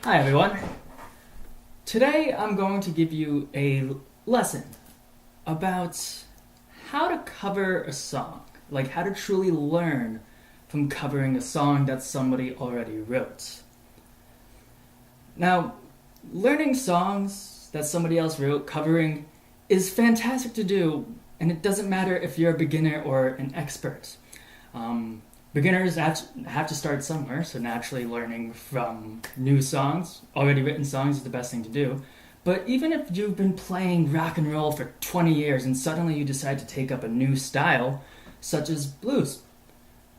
Hi everyone. Today I'm going to give you a lesson about how to cover a song, like how to truly learn from covering a song that somebody already wrote. Now, learning songs that somebody else wrote, covering, is fantastic to do, and it doesn't matter if you're a beginner or an expert. Beginners have to start somewhere, so naturally learning from new songs, already written songs, is the best thing to do. But even if you've been playing rock and roll for 20 years and suddenly you decide to take up a new style, such as blues,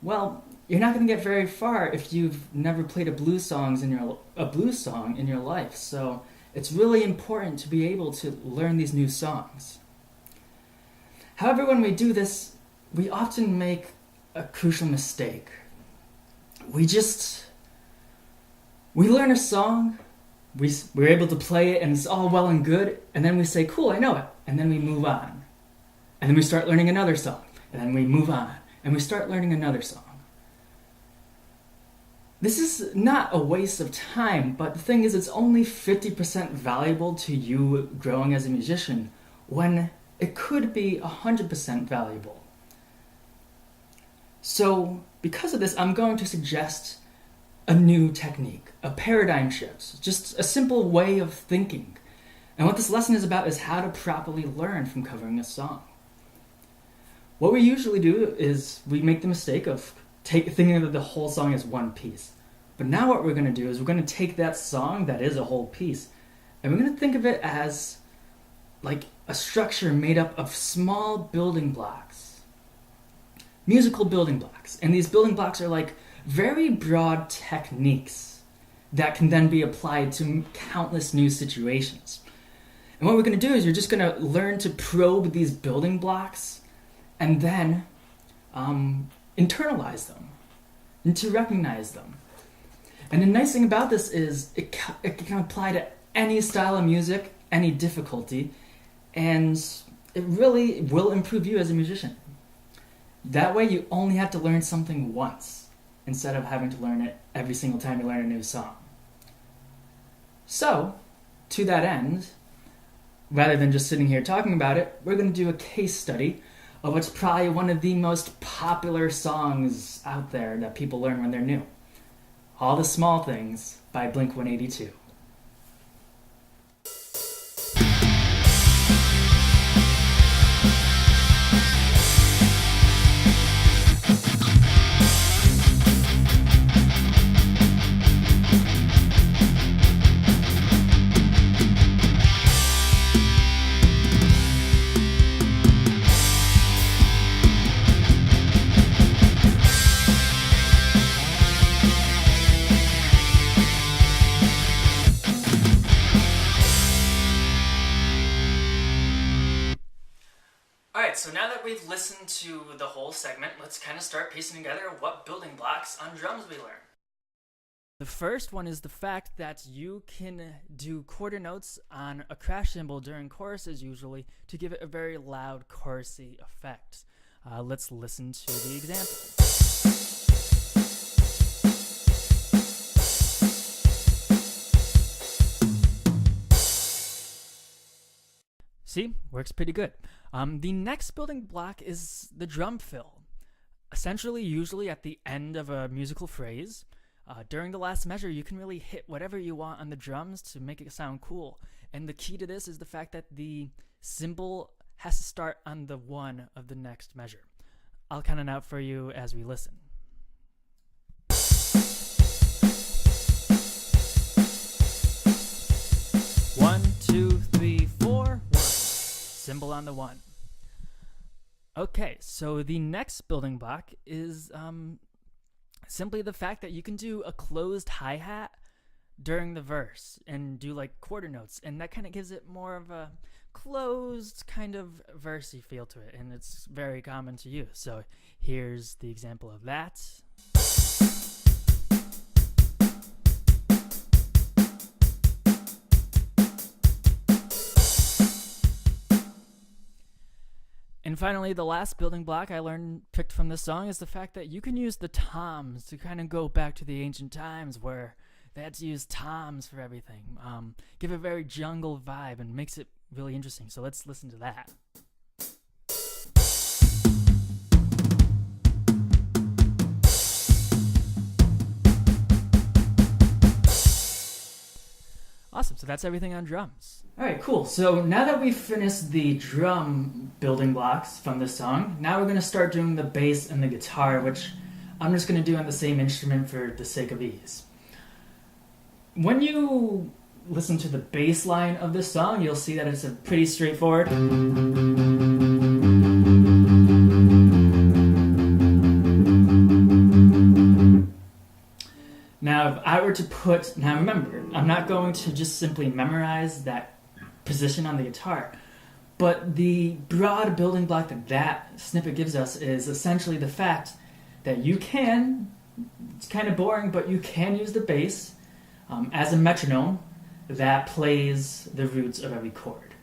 well, you're not going to get very far if you've never played a blues song in your life. So it's really important to be able to learn these new songs. However, when we do this, we often make a crucial mistake. We learn a song, we're able to play it, and it's all well and good, and then we say, cool, I know it, and then we move on. And then we start learning another song, and then we move on, and we start learning another song. This is not a waste of time, but the thing is, it's only 50% valuable to you growing as a musician, when it could be 100% valuable. So, because of this, I'm going to suggest a new technique, a paradigm shift, just a simple way of thinking. And what this lesson is about is how to properly learn from covering a song. What we usually do is we make the mistake of thinking of the whole song as one piece. But now what we're going to do is we're going to take that song that is a whole piece, and we're going to think of it as like a structure made up of small building blocks. Musical building blocks. And these building blocks are like very broad techniques that can then be applied to countless new situations. And what we're going to do is you're just going to learn to probe these building blocks and then internalize them and to recognize them. And the nice thing about this is it can apply to any style of music, any difficulty, and it really will improve you as a musician. That way you only have to learn something once, instead of having to learn it every single time you learn a new song. So, to that end, rather than just sitting here talking about it, we're going to do a case study of what's probably one of the most popular songs out there that people learn when they're new. All the Small Things by Blink-182. Alright, so now that we've listened to the whole segment, let's kind of start piecing together what building blocks on drums we learn. The first one is the fact that you can do quarter notes on a crash cymbal during choruses usually to give it a very loud chorusy effect. Let's listen to the example. See, works pretty good. The next building block is the drum fill. Essentially, usually at the end of a musical phrase, during the last measure, you can really hit whatever you want on the drums to make it sound cool. And the key to this is the fact that the cymbal has to start on the one of the next measure. I'll count it out for you as we listen. 1, 2, 3, 4, 1. Cymbal on the one. Okay, so the next building block is simply the fact that you can do a closed hi-hat during the verse and do like quarter notes, and that kind of gives it more of a closed kind of versey feel to it, and it's very common to use. So here's the example of that. And finally, the last building block I picked from this song is the fact that you can use the toms to kind of go back to the ancient times where They had to use toms for everything. Give a very jungle vibe and makes it really interesting. So let's listen to that. Awesome, so that's everything on drums. Alright, cool. So now that we've finished the drum building blocks from this song, now we're going to start doing the bass and the guitar, which I'm just going to do on the same instrument for the sake of ease. When you listen to the bass line of this song, you'll see that it's a pretty straightforward. Now, if I were to now remember, I'm not going to just simply memorize that position on the guitar, but the broad building block that snippet gives us is essentially the fact that you can, it's kind of boring, but you can use the bass as a metronome that plays the roots of every chord.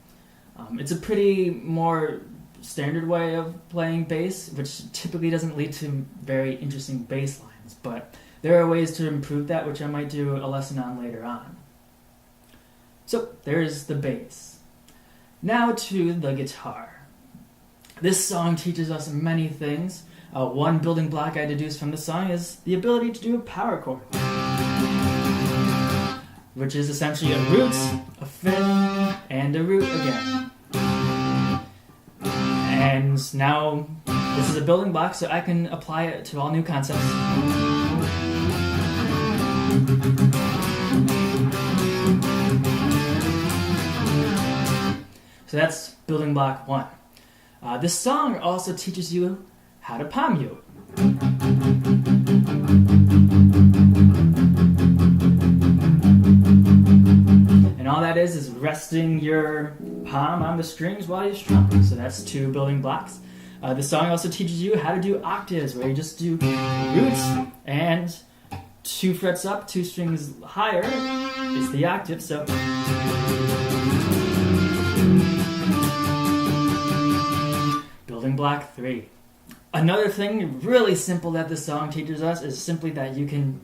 It's a pretty more standard way of playing bass, which typically doesn't lead to very interesting bass lines, but there are ways to improve that, which I might do a lesson on later on. So there's the bass. Now to the guitar. This song teaches us many things. One building block I deduced from the song is the ability to do a power chord, which is essentially a root, a fifth, and a root again. And now this is a building block, so I can apply it to all new concepts. So that's building block 1. This song also teaches you how to palm mute. And all that is resting your palm on the strings while you strum. So that's 2 building blocks. The song also teaches you how to do octaves, where you just do roots and 2 frets up, 2 strings higher is the octave. So building block 3. Another thing really simple that this song teaches us is simply that you can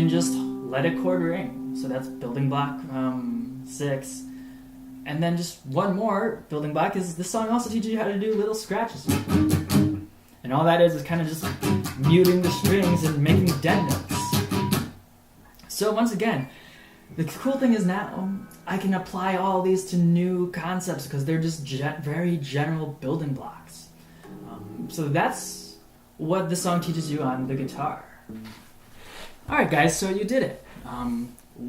just let a chord ring. So that's building block 6. And then just one more building block is this song also teaches you how to do little scratches. And all that is kind of just muting the strings and making dead notes. So once again, the cool thing is now I can apply all these to new concepts because they're just very general building blocks. So that's what the song teaches you on the guitar. Alright guys, so you did it.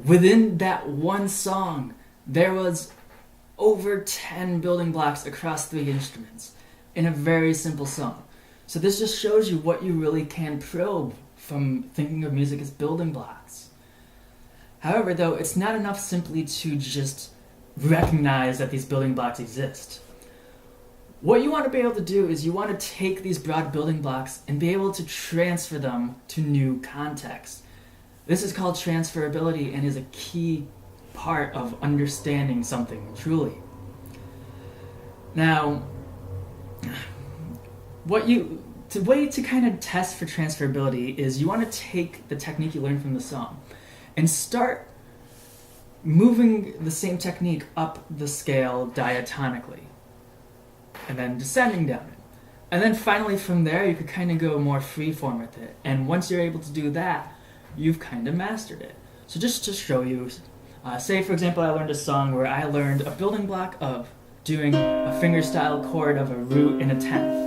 Within that one song, there was over 10 building blocks across 3 instruments in a very simple song. So this just shows you what you really can probe from thinking of music as building blocks. However, though, it's not enough simply to just recognize that these building blocks exist. What you want to be able to do is you want to take these broad building blocks and be able to transfer them to new contexts. This is called transferability and is a key part of understanding something truly. Now, the way to kind of test for transferability is you want to take the technique you learned from the song and start moving the same technique up the scale diatonically and then descending down it. And then finally from there you could kind of go more freeform with it. And once you're able to do that, you've kind of mastered it. So just to show you, say for example I learned a song where I learned a building block of doing a fingerstyle chord of a root in a tenth.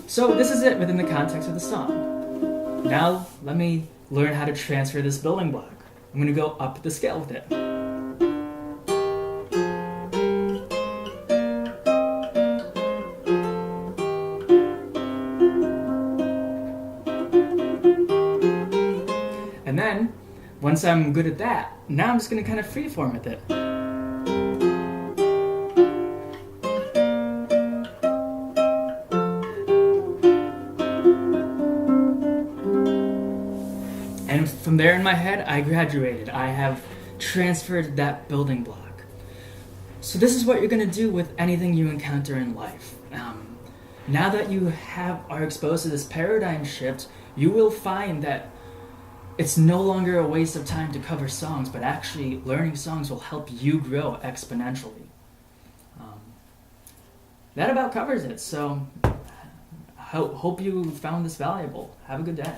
So this is it within the context of the song. Now let me learn how to transfer this building block. I'm going to go up the scale with it. And then, once I'm good at that, now I'm just going to kind of freeform with it. And from there in my head, I graduated. I have transferred that building block. So this is what you're going to do with anything you encounter in life. Now that you are exposed to this paradigm shift, you will find that it's no longer a waste of time to cover songs, but actually learning songs will help you grow exponentially. Um, that about covers it. So hope you found this valuable. Have a good day.